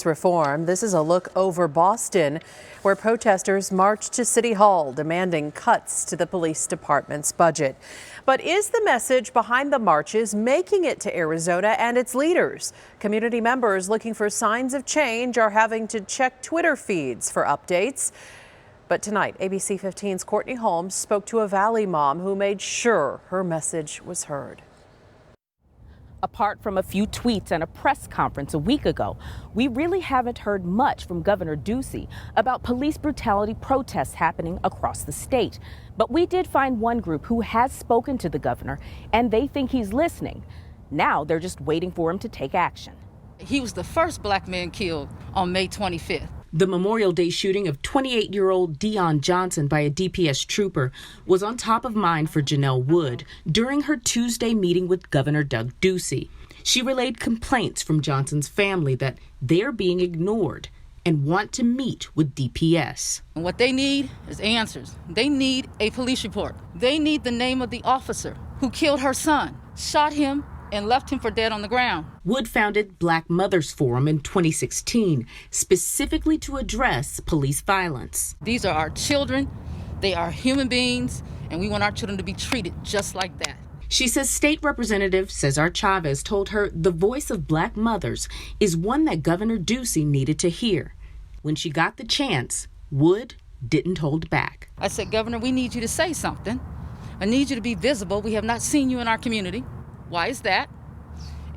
Reform. This is a look over Boston, where protesters marched to City Hall demanding cuts to the police department's budget. But is the message behind the marches making it to Arizona and its leaders? Community members looking for signs of change are having to check Twitter feeds for updates. But tonight, ABC 15's Courtney Holmes spoke to a Valley mom who made sure her message was heard. Apart from a few tweets and a press conference a week ago, we really haven't heard much from Governor Ducey about police brutality protests happening across the state. But we did find one group who has spoken to the governor, and they think he's listening. Now they're just waiting for him to take action. He was the first black man killed on May 25th. The Memorial Day shooting of 28-year-old Deon Johnson by a DPS trooper was on top of mind for Janelle Wood during her Tuesday meeting with Governor Doug Ducey. She relayed complaints from Johnson's family that they're being ignored and want to meet with DPS. And what they need is answers. They need a police report. They need the name of the officer who killed her son, shot him, and left him for dead on the ground. Wood founded Black Mothers Forum in 2016, specifically to address police violence. These are our children, they are human beings, and we want our children to be treated just like that. She says State Representative Cesar Chavez told her the voice of black mothers is one that Governor Ducey needed to hear. When she got the chance, Wood didn't hold back. I said, Governor, we need you to say something. I need you to be visible. We have not seen you in our community. Why is that?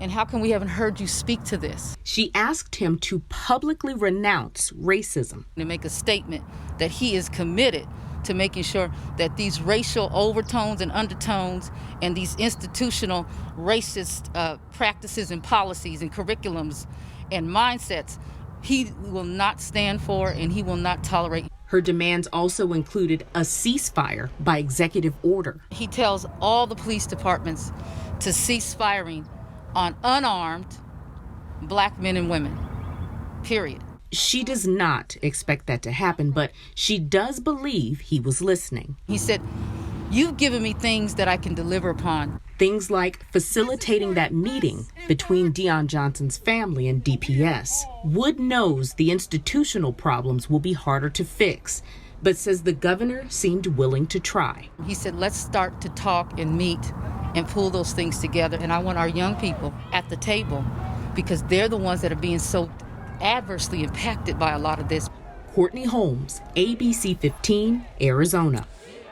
And how come we haven't heard you speak to this? She asked him to publicly renounce racism. And make a statement that he is committed to making sure that these racial overtones and undertones and these institutional racist practices and policies and curriculums and mindsets, he will not stand for and he will not tolerate. Her demands also included a ceasefire by executive order. He tells all the police departments to cease firing on unarmed black men and women, period. She does not expect that to happen, but she does believe he was listening. He said, you've given me things that I can deliver upon. Things like facilitating that meeting between Deon Johnson's family and DPS. Wood knows the institutional problems will be harder to fix, but says the governor seemed willing to try. He said, let's start to talk and meet and pull those things together. And I want our young people at the table because they're the ones that are being so adversely impacted by a lot of this. Courtney Holmes, ABC 15, Arizona.